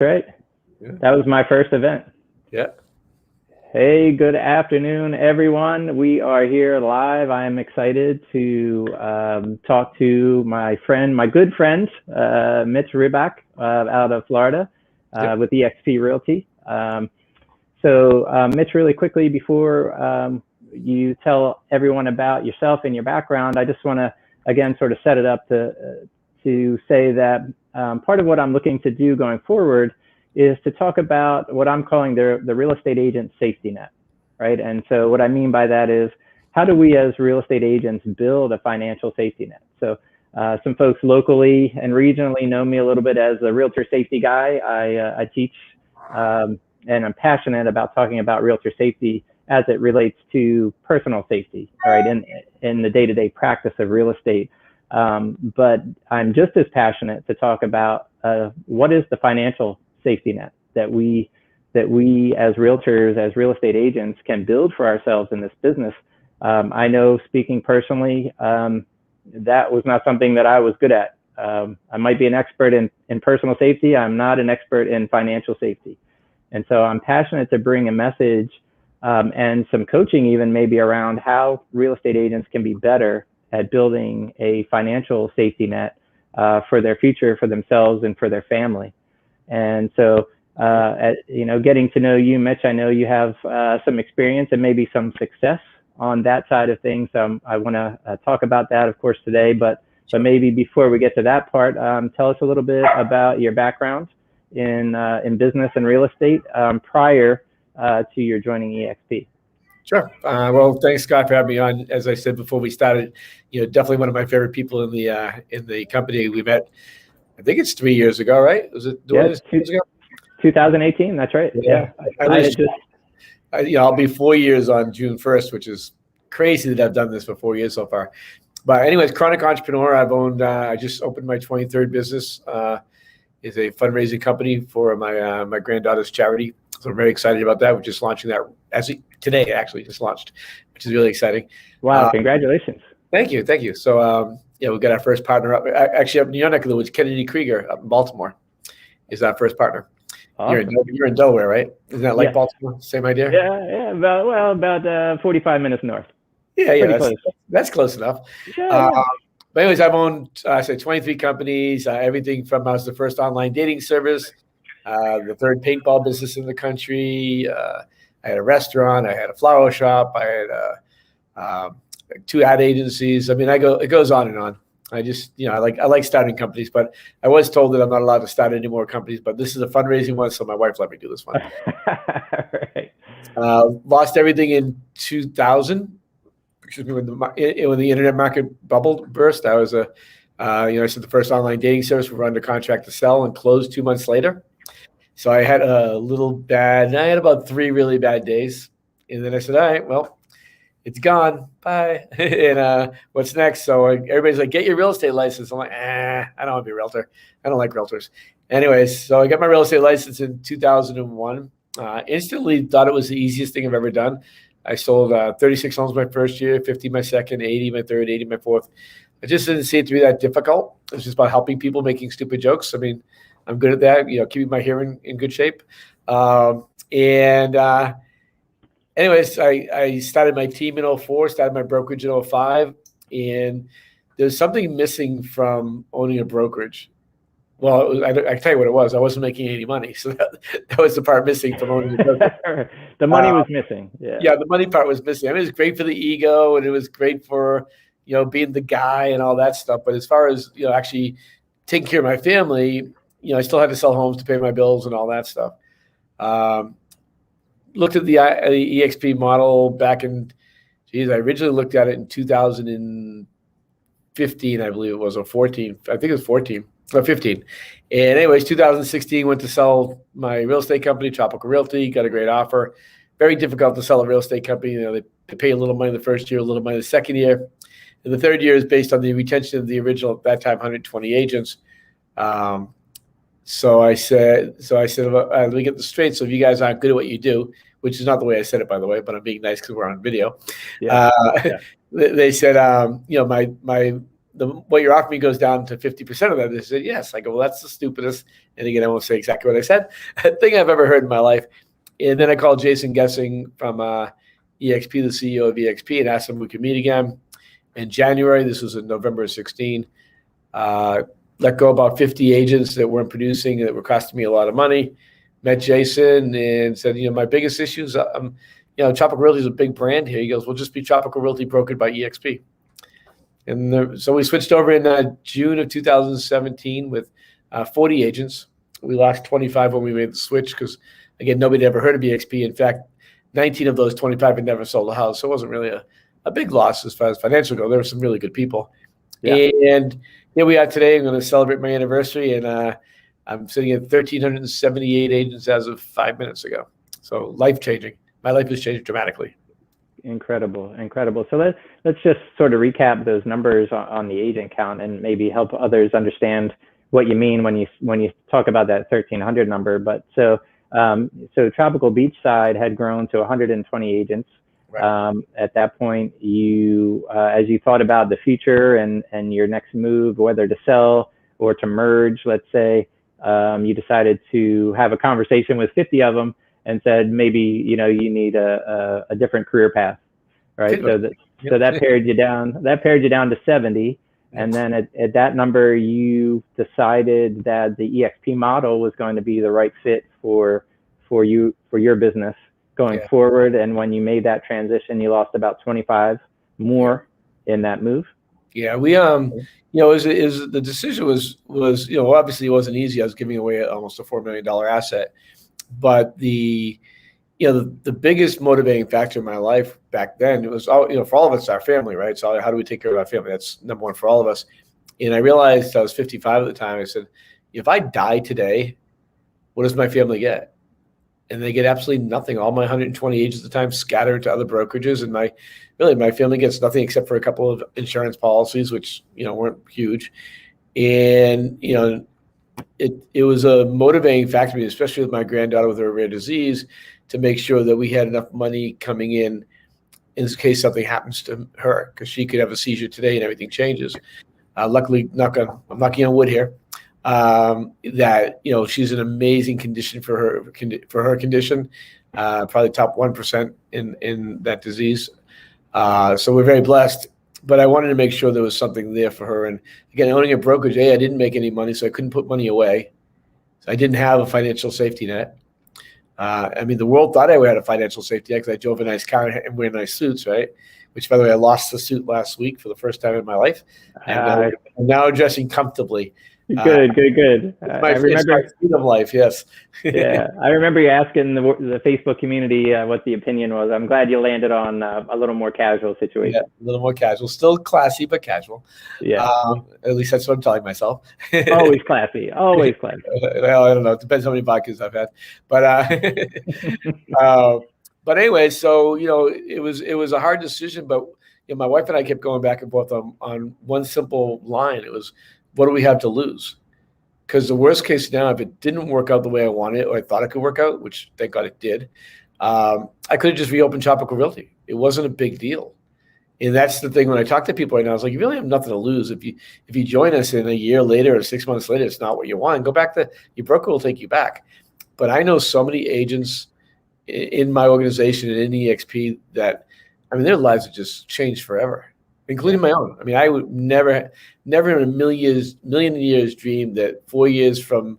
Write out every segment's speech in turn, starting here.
Right. Yeah. That was my first event. Yeah. Hey, good afternoon, everyone. We are here live. I am excited to talk to my good friend, Mitch Ribak, out of Florida, with eXp Realty. Mitch, really quickly, before you tell everyone about yourself and your background, I just want to, again, sort of set it up to say that part of what I'm looking to do going forward is to talk about what I'm calling the real estate agent safety net, right? And so what I mean by that is, how do we as real estate agents build a financial safety net? So some folks locally and regionally know me a little bit as a realtor safety guy. I teach and I'm passionate about talking about realtor safety as it relates to personal safety, all right, in the day-to-day practice of real estate. But I'm just as passionate to talk about what is the financial safety net that we as realtors, as real estate agents, can build for ourselves in this business. I know, speaking personally, that was not something that I was good at. I might be an expert in personal safety. I'm not an expert in financial safety. And so I'm passionate to bring a message and some coaching even maybe around how real estate agents can be better at building a financial safety net for their future, for themselves, and for their family. And so, getting to know you, Mitch, I know you have some experience and maybe some success on that side of things. I want to talk about that, of course, today. But maybe before we get to that part, tell us a little bit about your background in business and real estate prior to your joining eXp. Sure. Well, thanks, Scott, for having me on. As I said before we started, definitely one of my favorite people in the company. We met, I think it's 3 years ago, right? Was it? Yeah, 2018. That's right. Yeah. I'll be 4 years on June 1st, which is crazy that I've done this for 4 years so far. But anyways, chronic entrepreneur. I just opened my 23rd business. Is a fundraising company for my granddaughter's charity. So I'm very excited about that. We're just launching that today, actually, just launched, which is really exciting. Wow, congratulations. Thank you. So, we got our first partner up. Actually, up in your neck of the woods, Kennedy Krieger up in Baltimore is our first partner. Awesome. You're in Delaware, right? Isn't that like Baltimore? Same idea? Yeah. About 45 minutes north. Yeah. That's close enough. Yeah. But anyways, I've owned, 23 companies, everything from I was the first online dating service, the third paintball business in the country. I had a restaurant. I had a flower shop. I had 2 ad agencies. I mean, it goes on and on. I just, I like starting companies, but I was told that I'm not allowed to start any more companies, but this is a fundraising one, so my wife let me do this one. Right. Lost everything in 2000. Excuse me, when the internet market burst. I was I said the first online dating service. We were under contract to sell and closed 2 months later. So I had I had about 3 really bad days. And then I said, all right, well, it's gone. Bye. And what's next? So everybody's like, get your real estate license. I'm like, I don't want to be a realtor. I don't like realtors. Anyways, so I got my real estate license in 2001. Instantly thought it was the easiest thing I've ever done. I sold 36 homes my first year, 50 my second, 80 my third, 80 my fourth. I just didn't see it to be that difficult. It was just about helping people, making stupid jokes. I mean, I'm good at that, keeping my hair in good shape. Anyways, I started my team in 2004, started my brokerage in 2005, and there's something missing from owning a brokerage. Well, I can tell you what it was. I wasn't making any money, so that was the part missing from owning a brokerage. The money was missing. Yeah, the money part was missing. I mean, it was great for the ego, and it was great for being the guy and all that stuff. But as far as actually taking care of my family, I still had to sell homes to pay my bills and all that stuff. Looked at the eXp model back in, I originally looked at it in 2015, I believe it was, or 14. I think it was 14 or 15. And anyways, 2016 went to sell my real estate company, Tropical Realty, got a great offer. Very difficult to sell a real estate company. They pay a little money the first year, a little money the second year. And the third year is based on the retention of the original, at that time, 120 agents. So I said, let me get this straight. So if you guys aren't good at what you do, which is not the way I said it, by the way, but I'm being nice because we're on video. Yeah. They said, the what you're offering me goes down to 50% of that. They said, yes. I go, well, that's the stupidest. And again, I won't say exactly what I said, thing I've ever heard in my life. And then I called Jason Gessing from eXp, the CEO of eXp, and asked him if we could meet again in January. This was in November 16. Let go about 50 agents that weren't producing, that were costing me a lot of money. Met Jason and said, my biggest issue is, Tropical Realty is a big brand here. He goes, we'll just be Tropical Realty brokered by eXp. And so we switched over in June of 2017 with 40 agents. We lost 25 when we made the switch because, again, nobody had ever heard of eXp. In fact, 19 of those 25 had never sold a house. So it wasn't really a big loss as far as financial go. There were some really good people. Yeah. And here we are today. I'm going to celebrate my anniversary, and I'm sitting at 1,378 agents as of 5 minutes ago. So life-changing. My life has changed dramatically. Incredible. So let's just sort of recap those numbers on the agent count and maybe help others understand what you mean when you talk about that 1,300 number. But so Tropical Beachside had grown to 120 agents. Right. At that point, you as you thought about the future and your next move, whether to sell or to merge, let's say, you decided to have a conversation with 50 of them and said, maybe, you need a different career path, right? So that pared you down to 70. And then at that number, you decided that the eXp model was going to be the right fit for your business going forward. And when you made that transition, you lost about 25 more in that move. Yeah, we the decision was obviously it wasn't easy. I was giving away almost a $4 million asset. But the biggest motivating factor in my life back then, it was for all of us, our family, right? So how do we take care of our family? That's number one for all of us. And I realized I was 55 at the time. I said, if I die today, what does my family get? And they get absolutely nothing. All my 120 agents at the time scattered to other brokerages, and my family gets nothing except for a couple of insurance policies, which weren't huge. And it was a motivating factor to me, especially with my granddaughter with her rare disease, to make sure that we had enough money coming in case something happens to her, because she could have a seizure today and everything changes. Luckily, I'm knocking on wood here, that she's in amazing condition for her condition, probably top 1% in that disease. So we're very blessed. But I wanted to make sure there was something there for her. And again, owning a brokerage, I didn't make any money, so I couldn't put money away. So I didn't have a financial safety net. The world thought I had a financial safety net because I drove a nice car and wear nice suits, right? Which, by the way, I lost the suit last week for the first time in my life. And I'm now dressing comfortably. Good. I remember freedom life, yes. Yeah, I remember you asking the Facebook community what the opinion was. I'm glad you landed on a little more casual situation. Yeah, a little more casual, still classy but casual. Yeah, at least that's what I'm telling myself. Always classy. Well, I don't know. It depends how many vodkas I've had, but anyway, so it was a hard decision, but my wife and I kept going back and forth on one simple line. It was, what do we have to lose? Because the worst case scenario, if it didn't work out the way I wanted or I thought it could work out, which thank God it did, I could have just reopened Tropical Realty. It wasn't a big deal. And that's the thing when I talk to people right now, it's like, you really have nothing to lose. If you join us in a year later or 6 months later, it's not what you want, go back to your broker will take you back. But I know so many agents in my organization and in eXp that, their lives have just changed forever, including my own. I would never in a million years dream that 4 years from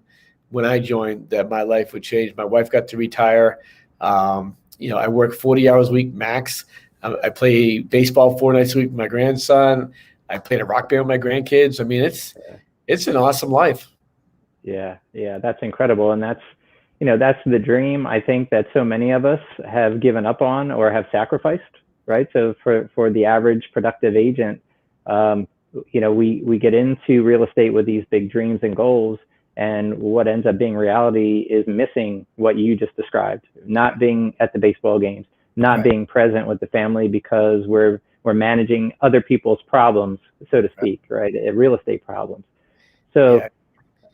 when I joined that my life would change. My wife got to retire. I work 40 hours a week max. I play baseball 4 nights a week with my grandson. I played a rock band with my grandkids. It's an awesome life. Yeah, that's incredible. And that's the dream I think that so many of us have given up on or have sacrificed, right? So for the average productive agent, we get into real estate with these big dreams and goals, and what ends up being reality is missing what you just described, not being at the baseball games, not being present with the family because we're managing other people's problems, so to speak, right? Real estate problems. So,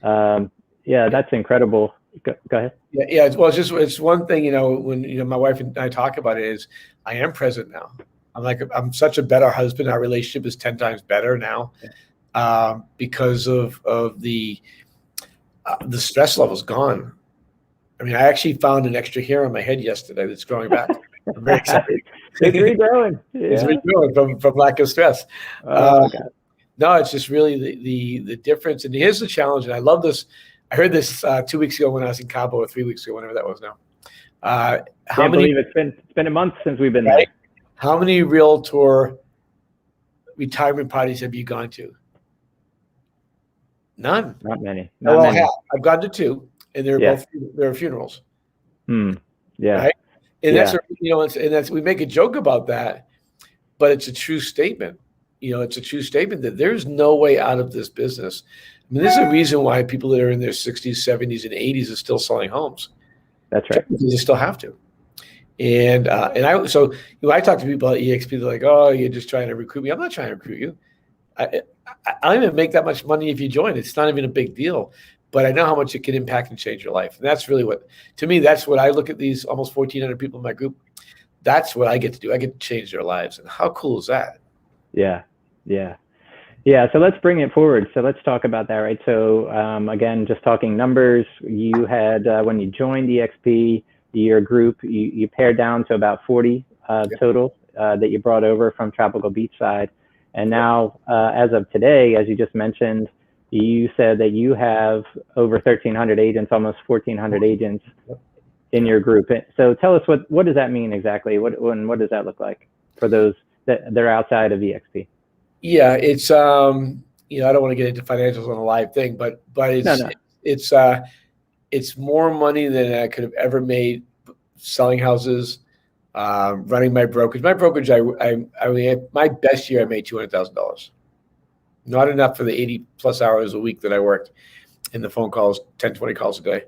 that's incredible. Go ahead. Yeah. Well, it's one thing, when my wife and I talk about it, is I am present now. I'm such a better husband. Our relationship is 10 times better now. because of the stress level's gone. I mean, I actually found an extra hair on my head yesterday that's growing back. I'm very excited. It's regrowing. It's Yeah. regrowing from lack of stress. Oh, God. No, it's just really the difference. And here's the challenge, and I love this. I heard this 2 weeks ago when I was in Cabo, or 3 weeks ago, whenever that was now. Can't believe it's been a month since we've been there. How many realtor retirement parties have you gone to? None. Not many. No, I have. I've gone to 2, and they're funerals. Yeah. Right? And that's and that's, we make a joke about that, but it's a true statement. It's a true statement that there's no way out of this business. I mean, there's a reason why people that are in their 60s, 70s, and 80s are still selling homes. That's right. Because they still have to. And I talk to people at eXp, they're like, "Oh, you're just trying to recruit me." I'm not trying to recruit you. I don't even make that much money if you join. It's not even a big deal. But I know how much it can impact and change your life. And that's really to me, that's what I look at these almost 1,400 people in my group. That's what I get to do. I get to change their lives. And how cool is that? Yeah. So let's bring it forward. So let's talk about that, right? So again, just talking numbers, you had, when you joined eXp, your group, you pared down to about 40 total that you brought over from Tropical Beachside. And now, as of today, as you just mentioned, you said that you have over 1,300 agents, almost 1,400 agents in your group. So tell us, what does that mean exactly? What does that look like for those that they're outside of eXp? Yeah, it's I don't want to get into financials on a live thing, but it's more money than I could have ever made selling houses, running my brokerage. My brokerage, my best year I made $200,000. Not enough for the 80 plus hours a week that I worked in the phone calls, 10, 20 calls a day.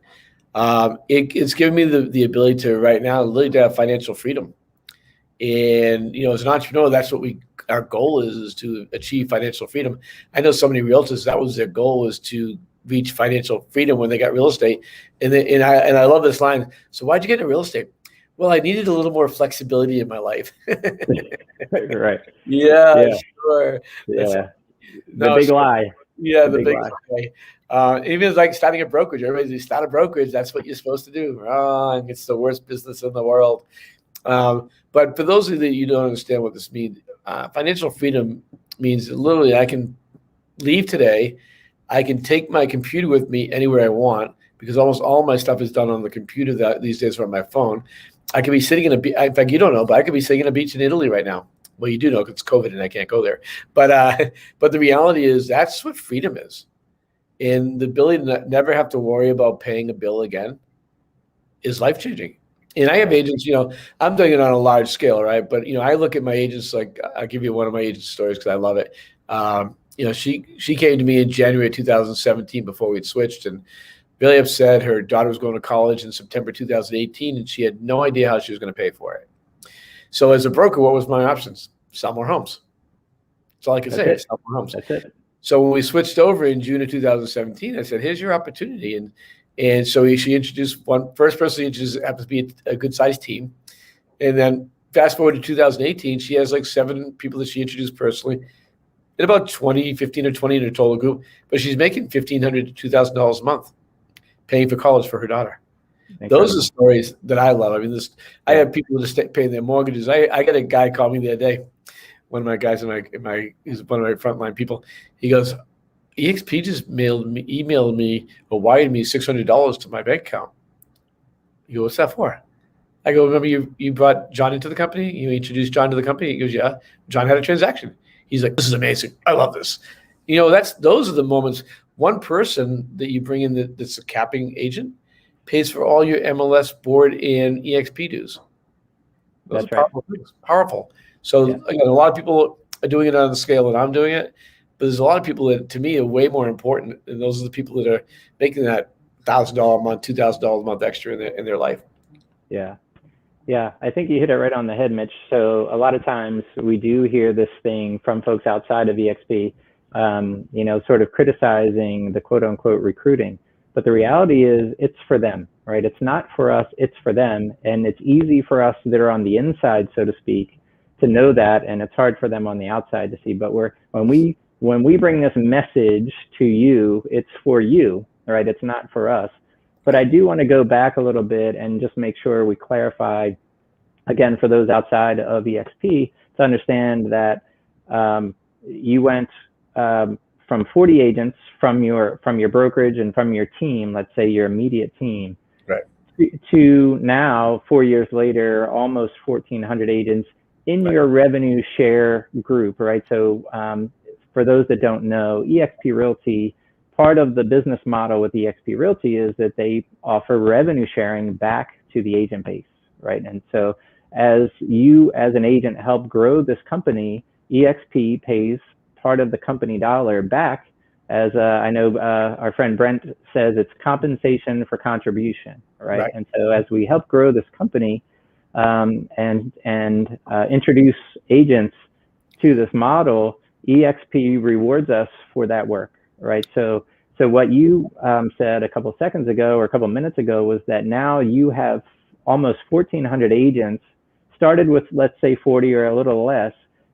It's given me the ability to right now really to have financial freedom. And, as an entrepreneur, that's what our goal is to achieve financial freedom. I know so many realtors, that was their goal, was to reach financial freedom when they got real estate. And I love this line. So why'd you get into real estate? Well, I needed a little more flexibility in my life. Right. Yeah, sure. Yeah. The big lie. Yeah, the big lie. Even like starting a brokerage. Everybody, you start a brokerage, that's what you're supposed to do. Wrong. It's the worst business in the world. But for those of you that don't understand what this means, financial freedom means literally I can leave today. I can take my computer with me anywhere I want, because almost all my stuff is done on the computer these days or on my phone. I could be sitting in in fact, you don't know, but I could be sitting on a beach in Italy right now. Well, you do know because it's COVID and I can't go there. But the reality is that's what freedom is. And the ability to never have to worry about paying a bill again is life-changing. And I have agents, I'm doing it on a large scale, right? But, I look at my agents, like I'll give you one of my agent stories because I love it. She came to me in January 2017 before we'd switched, and really upset. Her daughter was going to college in September 2018, and she had no idea how she was going to pay for it. So as a broker, what was my options? Sell more homes. That's all I could say. Sell more homes. That's it. So when we switched over in June of 2017, I said, here's your opportunity. And so she introduced first person she introduced happens to be a good sized team. And then fast forward to 2018, she has like 7 people that she introduced personally, and about 15 or 20 in her total group. But she's making $1,500 to $2,000 a month, paying for college for her daughter. Incredible. Those are stories that I love. I mean, I have people just paying their mortgages. I got a guy call me the other day. One of my guys he's one of my frontline people. He goes, eXp just emailed me or wired me $600 to my bank account. You go, what's that for? I go, remember you brought John into the company? You introduced John to the company? He goes, yeah. John had a transaction. He's like, this is amazing. I love this. Those are the moments. One person that you bring in that's a capping agent pays for all your MLS board and eXp dues. Those are powerful things. Powerful. So again, a lot of people are doing it on the scale that I'm doing it, but there's a lot of people that to me are way more important, and those are the people that are making that $1,000 a month, $2,000 a month extra in their life. Yeah, I think you hit it right on the head, Mitch. So a lot of times we do hear this thing from folks outside of eXp, sort of criticizing the quote unquote recruiting. But the reality is it's for them, right? It's not for us, it's for them. And it's easy for us that are on the inside, so to speak, to know that. And it's hard for them on the outside to see. But when we when we bring this message to you, it's for you, right? It's not for us. But I do want to go back a little bit and just make sure we clarify, again, for those outside of eXp, to understand that you went from 40 agents from your brokerage and from your team, let's say your immediate team, right, to now, 4 years later, almost 1,400 agents in right. your revenue share group, right? So for those that don't know, eXp Realty, part of the business model with eXp Realty is that they offer revenue sharing back to the agent base, right? And so as you, as an agent, help grow this company, eXp pays part of the company dollar back, as I know our friend Brent says, it's compensation for contribution, right? And so as we help grow this company and introduce agents to this model, eXp rewards us for that work, right? So what you said a couple seconds ago or a couple minutes ago was that now you have almost 1,400 agents, started with, let's say, 40 or a little less,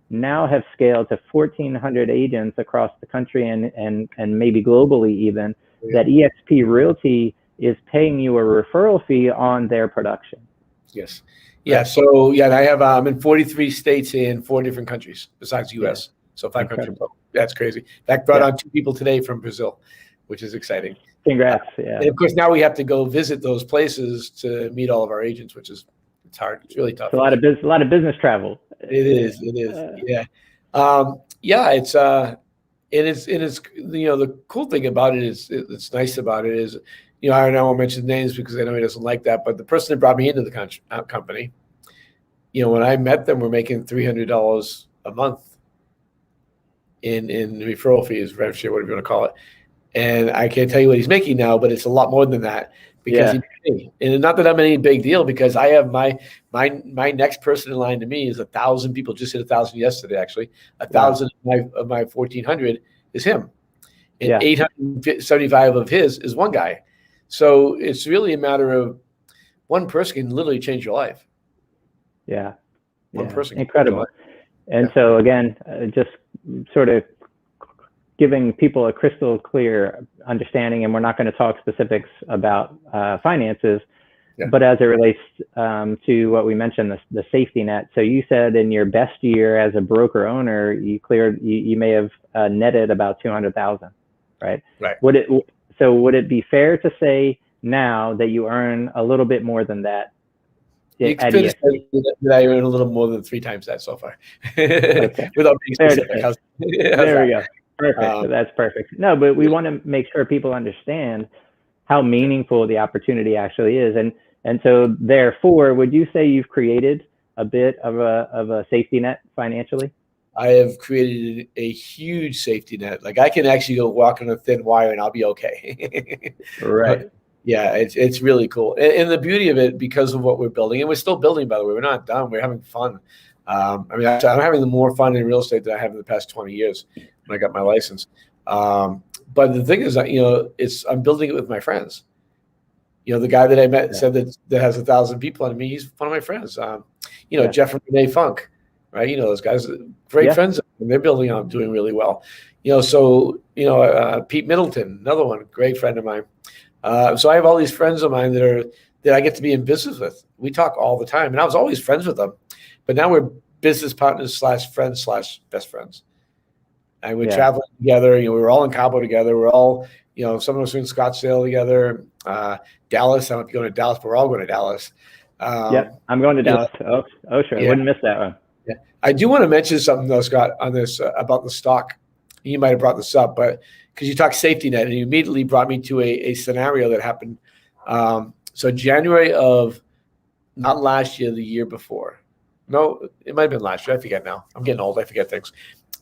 now have scaled to 1,400 agents across the country and maybe globally even, that eXp Realty is paying you a referral fee on their production. Yes. Yeah. So I have, I'm in 43 states in 4 different countries besides US. So 5 countries. That's crazy. In fact, brought on 2 people today from Brazil, which is exciting. Congrats. And of course, now we have to go visit those places to meet all of our agents, which is, it's hard. It's really tough. It's a lot of business travel. It is. Yeah. It's the cool thing about it is, it's nice about it is, I won't mention names because I know he doesn't like that, but the person that brought me into the company, when I met them, we're making $300 a month in referral fees, rev share, whatever you want to call it. And I can't tell you what he's making now, but it's a lot more than that because and not that I'm any big deal, because I have my next person in line to me is 1,000 people, just hit 1,000 yesterday, actually. 1,000 of my 1,400 is him. And 875 of his is one guy. So it's really a matter of one person can literally change your life. One person. Incredible. And so again, just sort of giving people a crystal clear understanding, and we're not going to talk specifics about finances, but as it relates to what we mentioned, the safety net. So you said in your best year as a broker owner, you may have netted about 200,000, right? Right. Would it be fair to say now that you earn a little bit more than that? That I earn a little more than 3 times that so far, without being specific. There we go. Perfect. That's perfect. No, but we want to make sure people understand how meaningful the opportunity actually is. And so therefore, would you say you've created a bit of a safety net financially? I have created a huge safety net. Like I can actually go walk on a thin wire and I'll be okay. Right. Yeah, it's really cool. And the beauty of it, because of what we're building, and we're still building, by the way, we're not done. We're having fun. I'm having more fun in real estate than I have in the past 20 years when I got my license. But the thing is, I'm building it with my friends. The guy that I met said that has 1,000 people on me. He's one of my friends. Jeff and Renee Funk, right? Those guys, great friends, and they're building on, doing really well. Pete Middleton, another one, great friend of mine. So I have all these friends of mine that I get to be in business with. We talk all the time, and I was always friends with them, but now we're business partners / friends / best friends. And we're traveling together. We were all in Cabo together. We're all, some of us are in Scottsdale together. Dallas. I don't know if you're going to Dallas, but we're all going to Dallas. I'm going to Dallas. Sure. I wouldn't miss that one. Yeah. I do want to mention something though, Scott, on this about the stock. You might have brought this up, but because you talked safety net, and you immediately brought me to a scenario that happened. So January of not last year, the year before. No, it might have been last year. I forget now. I'm getting old. I forget things.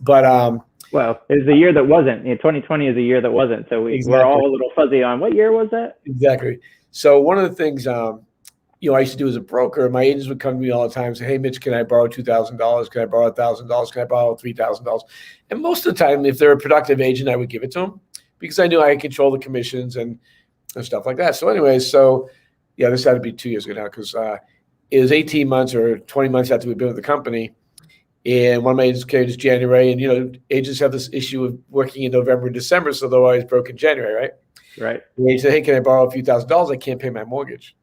But well, it was a year that wasn't. 2020 is a year that wasn't. So we're all a little fuzzy on what year was that? Exactly. So one of the things I used to do as a broker, my agents would come to me all the time and say, "Hey, Mitch, can I borrow $2,000? Can I borrow $1,000? Can I borrow $3,000?" And most of the time, if they're a productive agent, I would give it to them because I knew I could control the commissions and stuff like that. So anyways, this had to be 2 years ago now because it was 18 months or 20 months after we've been with the company. And one of my agents came in January, and agents have this issue of working in November and December, so they're always broke in January, right? Right. And he said, "Hey, can I borrow a few $1,000s? I can't pay my mortgage."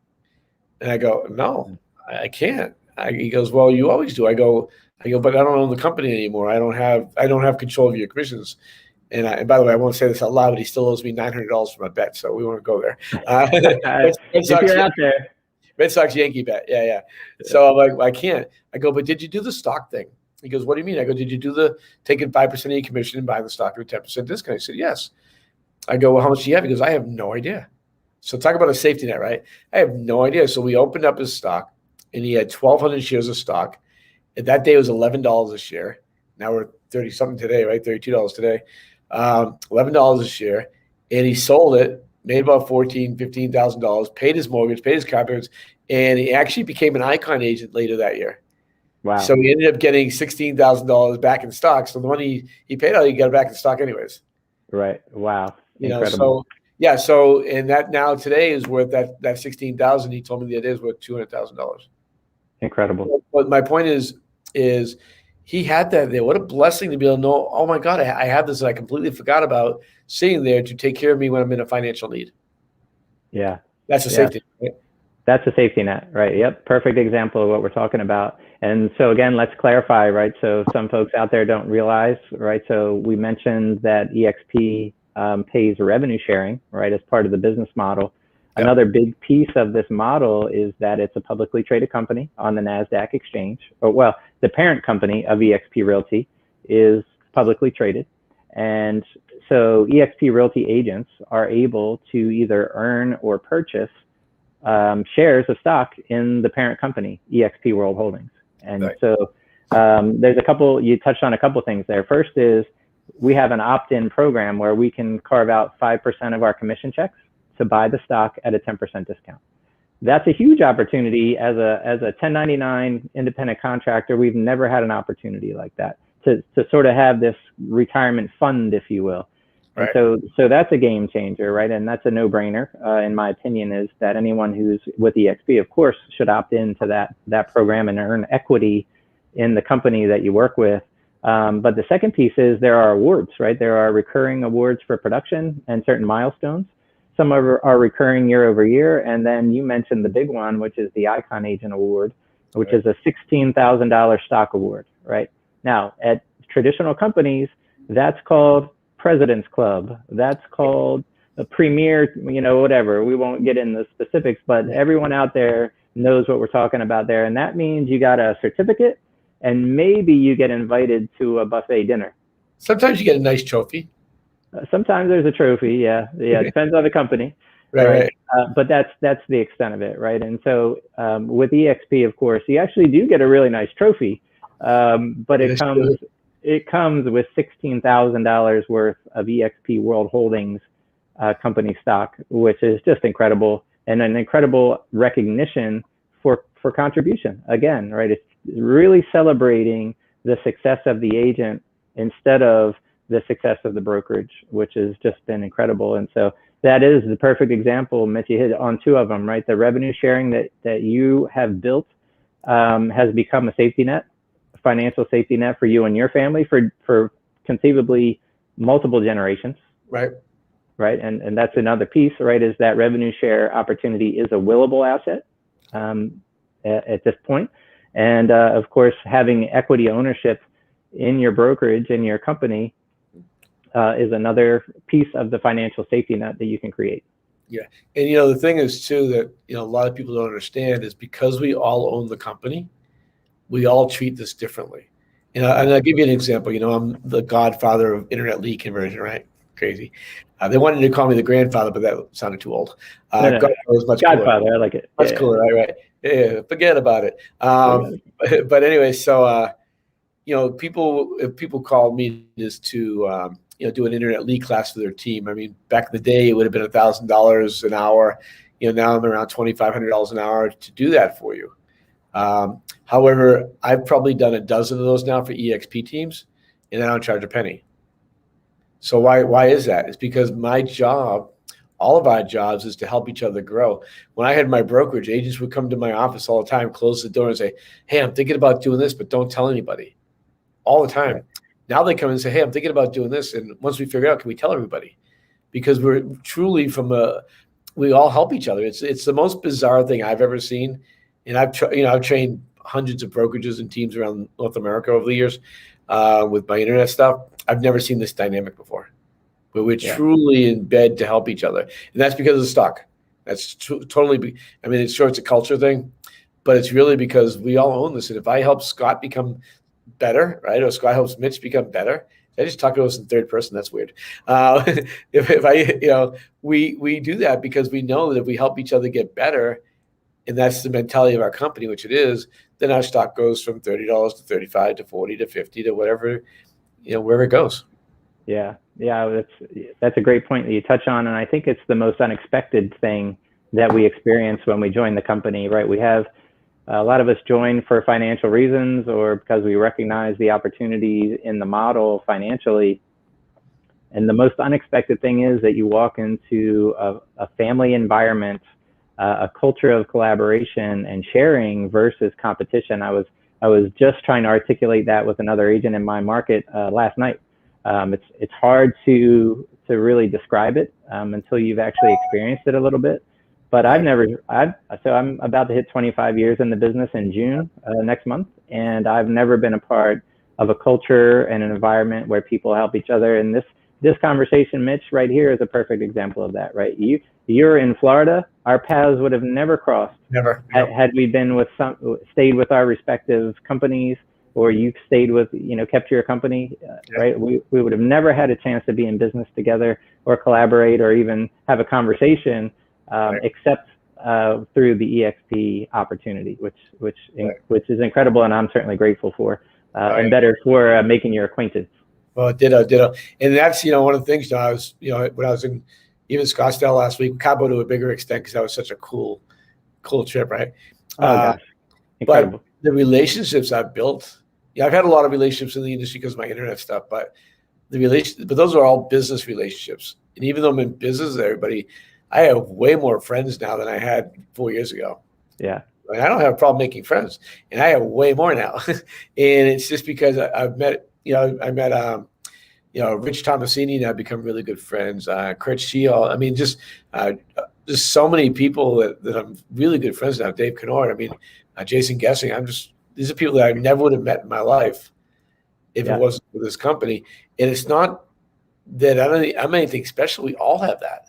And I go, "No, I can't." He goes, "Well, you always do." I go, "But I don't own the company anymore. I don't have control of your commissions." And by the way, I won't say this out loud, but he still owes me $900 for my bet, so we won't go there. If you're out there. Red Sox Yankee bet. Yeah. So I'm like, I can't. I go, "But did you do the stock thing?" He goes, "What do you mean?" I go, "Did you do the taking 5% of your commission and buying the stock at a 10% discount?" He said, "Yes." I go, "Well, how much do you have?" He goes, "I have no idea." So talk about a safety net, right? I have no idea. So we opened up his stock, and he had 1,200 shares of stock. And that day was $11 a share. Now we're 30 something today, right? $32 today. $11 a share. And he sold it, made about $15,000, paid his mortgage, paid his car payments, and he actually became an Icon agent later that year. Wow. So he ended up getting $16,000 back in stock. So the money he paid out, he got it back in stock anyways. Right. Wow. Incredible. So and that now today is worth that 16,000. He told me the other day is worth $200,000. Incredible. But my point is he had that there. What a blessing to be able to know, oh my God, I have this that I completely forgot about sitting there to take care of me when I'm in a financial need. Yeah. That's a safety net, right? That's a safety net, right? Yep. Perfect example of what we're talking about. And so again, let's clarify, right? So some folks out there don't realize, right? So we mentioned that eXp pays revenue sharing, right, as part of the business model. Yep. Another big piece of this model is that it's a publicly traded company on the NASDAQ exchange. The parent company of eXp Realty is publicly traded. And so eXp Realty agents are able to either earn or purchase shares of stock in the parent company, eXp World Holdings. And right. So you touched on a couple things there. First is we have an opt-in program where we can carve out 5% of our commission checks to buy the stock at a 10% discount. That's a huge opportunity as a 1099 independent contractor. We've never had an opportunity like that to sort of have this retirement fund, if you will. Right. And so that's a game changer, right? And that's a no-brainer, in my opinion, is that anyone who's with eXp, of course, should opt into that program and earn equity in the company that you work with. But the second piece is there are awards, right? There are recurring awards for production and certain milestones. Some are recurring year over year. And then you mentioned the big one, which is the Icon Agent Award, which is a $16,000 stock award, right? Now, at traditional companies, that's called President's Club. That's called a premier, whatever. We won't get into the specifics, but everyone out there knows what we're talking about there. And that means you got a certificate and maybe you get invited to a buffet dinner. Sometimes you get a nice trophy. Sometimes there's a trophy. Yeah. Depends on the company. Right. But that's the extent of it. Right. And so with eXp, of course, you actually do get a really nice trophy, but it comes with $16,000 worth of eXp World Holdings company stock, which is just incredible, and an incredible recognition for contribution. Again, right? It's really celebrating the success of the agent instead of the success of the brokerage, which has just been incredible. And so that is the perfect example, Mitch. You hit on two of them, right? The revenue sharing that you have built has become a safety net, financial safety net for you and your family for conceivably multiple generations. Right. And that's another piece, right, is that revenue share opportunity is a willable asset at this point. And of course, having equity ownership in your brokerage, in your company, is another piece of the financial safety net that you can create. Yeah. And, the thing is, too, that, a lot of people don't understand is because we all own the company, we all treat this differently. And I'll give you an example. I'm the godfather of internet lead conversion, right? Crazy. They wanted to call me the grandfather, but that sounded too old. Godfather is much Godfather, cooler. I like it. Much cooler, right? Yeah, forget about it. But anyway, so if people called me just to do an internet lead class for their team. I mean, back in the day, it would have been $1,000 an hour. Now I'm around $2,500 an hour to do that for you. However, I've probably done a dozen of those now for eXp teams, and I don't charge a penny. So why is that? It's because my job, all of our jobs, is to help each other grow. When I had my brokerage, agents would come to my office all the time, close the door and say, "Hey, I'm thinking about doing this, but don't tell anybody." all the time. Right. Now they come and say, hey, I'm thinking about doing this. And once we figure out, can we tell everybody? Because we're truly we all help each other. It's the most bizarre thing I've ever seen. And I've trained hundreds of brokerages and teams around North America over the years with my internet stuff. I've never seen this dynamic before, but we're truly in bed to help each other. And that's because of the stock. That's totally, it's sure it's a culture thing, but it's really because we all own this. And if I help Scott become better, right, or Scott helps Mitch become better, I just talk to us in third person. That's weird. If I, we do that because we know that if we help each other get better, and that's the mentality of our company, which it is, then our stock goes from $30 to 35 to 40 to 50 to whatever, wherever it goes. Yeah, that's a great point that you touch on, and I think it's the most unexpected thing that we experience when we join the company. Right, we have a lot of us join for financial reasons or because we recognize the opportunity in the model financially. And the most unexpected thing is that you walk into a family environment, a culture of collaboration and sharing versus competition. I was just trying to articulate that with another agent in my market last night. It's hard to really describe it until you've actually experienced it a little bit. But so I'm about to hit 25 years in the business in June next month, and I've never been a part of a culture and an environment where people help each other. And this conversation, Mitch, right here is a perfect example of that, right? You're in Florida. Our paths would have never crossed. Never. Had we been stayed with our respective companies, or you stayed with, kept your company, right? We would have never had a chance to be in business together or collaborate or even have a conversation except through the eXp opportunity, which is incredible, and I'm certainly grateful for, and better for making your acquaintance. Well, ditto. And that's, one of the things, I was, when I was in even Scottsdale last week, Cabo to a bigger extent, because that was such a cool trip, right? Oh, gosh. Incredible. But the relationships I've built, I've had a lot of relationships in the industry because of my internet stuff, but those are all business relationships. And even though I'm in business with everybody, I have way more friends now than I had 4 years ago. Yeah. I don't have a problem making friends, and I have way more now. And it's just because I've met, Rich Tomasini, and I've become really good friends. Kurt Shiel. Just so many people that I'm really good friends now. Dave Kennard. Jason Gessing. These are people that I never would have met in my life if it wasn't for this company. And it's not that I'm anything special. We all have that.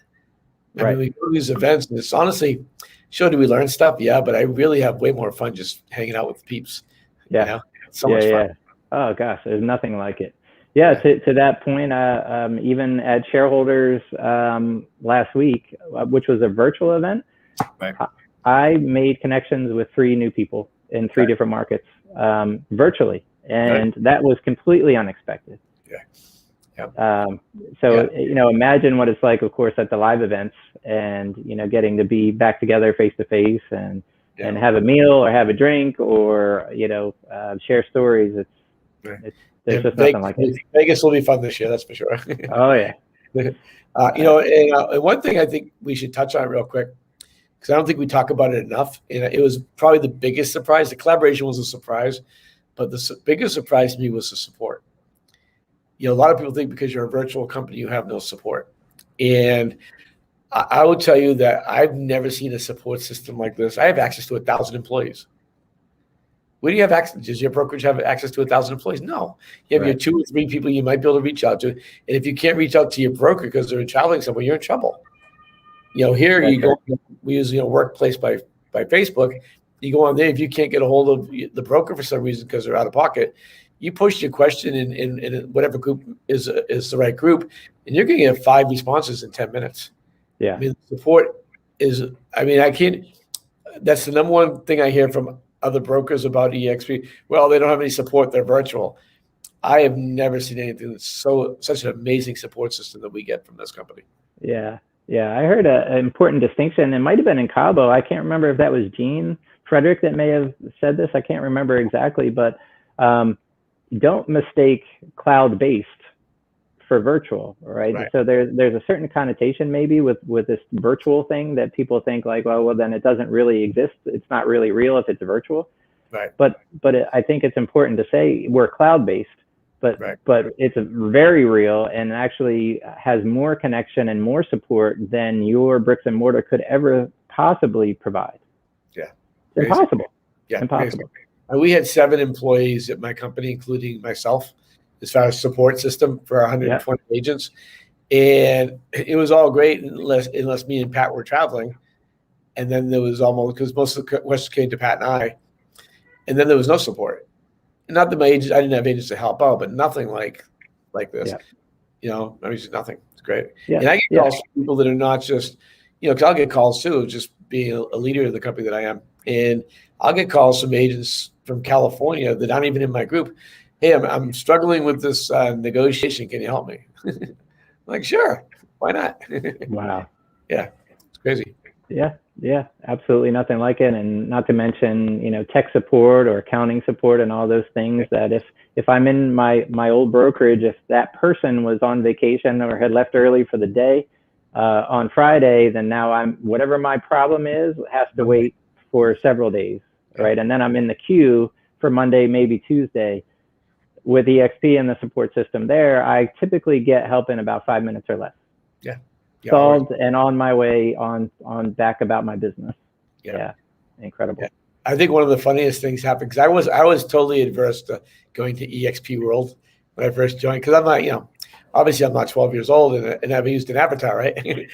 Right. We go to these events, and it's honestly, sure, do we learn stuff? Yeah, but I really have way more fun just hanging out with peeps. Yeah. It's so much fun. Yeah. Oh, gosh, there's nothing like it. Yeah, to that point, even at shareholders last week, which was a virtual event, I made connections with 3 new people in 3 different markets virtually, and that was completely unexpected. Imagine what it's like, of course, at the live events, and getting to be back together face to face and have a meal or have a drink or share stories. There's just nothing like it. Vegas will be fun this year, that's for sure. Oh yeah. And one thing I think we should touch on real quick, because I don't think we talk about it enough, and it was probably the biggest surprise. The collaboration was a surprise, but the biggest surprise to me was the support. A lot of people think because you're a virtual company, you have no support. And I will tell you that I've never seen a support system like this. I have access to 1,000 employees. Where do you have access? Does your brokerage have access to 1,000 employees? No. You have your 2 or 3 people you might be able to reach out to. And if you can't reach out to your broker because they're traveling somewhere, you're in trouble. Here you go, we use, Workplace by Facebook. You go on there. If you can't get a hold of the broker for some reason because they're out of pocket, you push your question in whatever group is the right group, and you're going to get 5 responses in 10 minutes. Yeah. Support is, I can't, that's the number one thing I hear from other brokers about eXp. Well, they don't have any support. They're virtual. I have never seen anything that's such an amazing support system that we get from this company. Yeah. I heard an important distinction. It might have been in Cabo. I can't remember if that was Gene Frederick that may have said this. I can't remember exactly, but don't mistake cloud-based for virtual, right? So there's a certain connotation maybe with this virtual thing that people think like, well, then it doesn't really exist. It's not really real if it's virtual. Right. But I think it's important to say we're cloud-based, but Right. but it's very real and actually has more connection and more support than your bricks and mortar could ever possibly provide. Yeah. It's impossible. Yeah. Impossible. And we had 7 employees at my company, including myself, as far as support system for 120 agents. And it was all great unless me and Pat were traveling. And then there was almost, because most of the questions came to Pat and I, and then there was no support. Not that my agents, I didn't have agents to help out, but nothing like this. Yeah. I mean, just nothing. It's great. Yeah. And I get calls from people that are not just, because I'll get calls too, just being a leader of the company that I am. And I'll get calls from agents from California that aren't even in my group. Hey, I'm struggling with this negotiation. Can you help me? I'm like, sure. Why not? Wow. Yeah. It's crazy. Yeah, absolutely nothing like it. And not to mention, tech support or accounting support and all those things that if I'm in my old brokerage, if that person was on vacation or had left early for the day on Friday, then now whatever my problem is has to wait for several days, right? And then I'm in the queue for Monday, maybe Tuesday. With eXp and the support system there, I typically get help in about 5 minutes or less. Solved and on my way on back about my business. Yeah. Incredible. Yeah. I think one of the funniest things happened because I was totally adverse to going to eXp World when I first joined, because I'm not, obviously I'm not 12 years old and I've used an avatar, right? And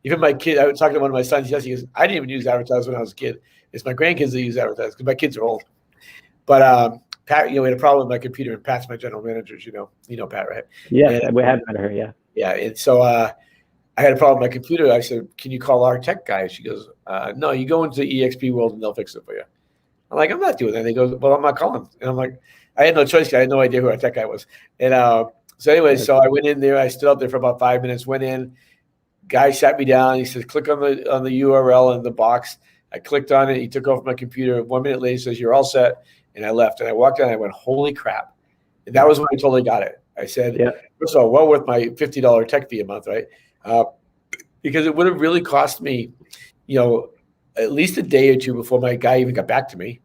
even my kid, I was talking to one of my sons yesterday, he goes, I didn't even use avatars when I was a kid. It's my grandkids that use avatars because my kids are old. But Pat, we had a problem with my computer, and Pat's my general manager, you know Pat, right? Yes, we have met her, yeah. Yeah, and so I had a problem with my computer. I said, can you call our tech guy? She goes, no, you go into eXp World and they'll fix it for you. I'm like, I'm not doing that. He goes, well, I'm not calling. And I'm like, I had no choice. I had no idea who our tech guy was. And so anyway, so I went in there. I stood up there for about 5 minutes, went in. Guy sat me down. He says, click on the URL in the box. I clicked on it. He took off my computer. 1 minute later, he says, you're all set. And I left. And I walked out and I went, holy crap. And that was when I totally got it. I said, first of all, well worth my $50 tech fee a month, right? Because it would have really cost me, at least a day or two before my guy even got back to me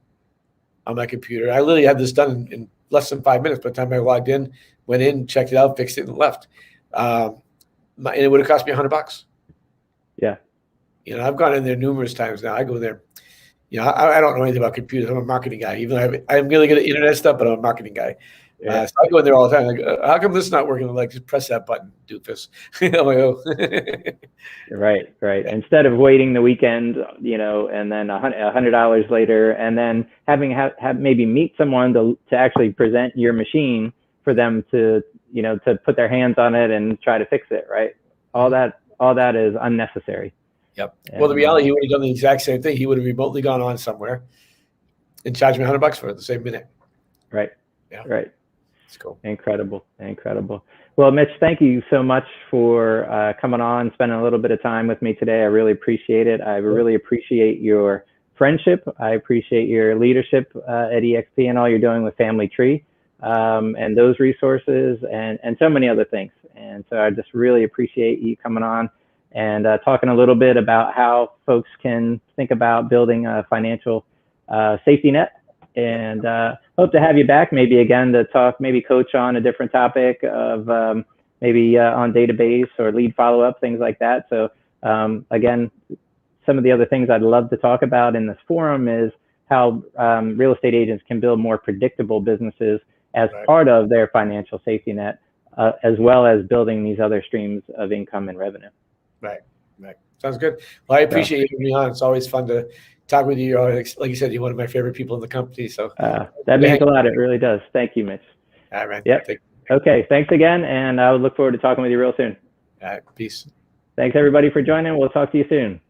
on my computer. I literally had this done in less than 5 minutes by the time I logged in, went in, checked it out, fixed it, and left. And it would have cost me $100. Yeah. I've gone in there numerous times now. I go there. I don't know anything about computers. I'm a marketing guy, even though I'm really good at internet stuff, but I'm a marketing guy. So I go in there all the time. Like, how come this is not working? I'm like, just press that button, doofus. I'm like, oh. Right. Instead of waiting the weekend, and then $100 later, and then having have maybe meet someone to actually present your machine for them to put their hands on it and try to fix it. Right. All that is unnecessary. Yep. Well, the reality, he would have done the exact same thing. He would have remotely gone on somewhere and charged me $100 for it the same minute. Right. Yeah. Right. It's cool. Incredible. Well, Mitch, thank you so much for coming on, spending a little bit of time with me today. I really appreciate it. I really appreciate your friendship. I appreciate your leadership at eXp and all you're doing with Family Tree and those resources and so many other things. And so I just really appreciate you coming on and talking a little bit about how folks can think about building a financial safety net. And hope to have you back maybe again to talk, maybe coach on a different topic of maybe on database or lead follow-up, things like that. So again, some of the other things I'd love to talk about in this forum is how real estate agents can build more predictable businesses as part of their financial safety net, as well as building these other streams of income and revenue. Right. Sounds good. Well, I appreciate you having me on. It's always fun to talk with you. Like you said, you're one of my favorite people in the company. So that means a lot. It really does. Thank you, Mitch. All right, man. Yep. Okay. Thanks again. And I would look forward to talking with you real soon. All right. Peace. Thanks everybody for joining. We'll talk to you soon.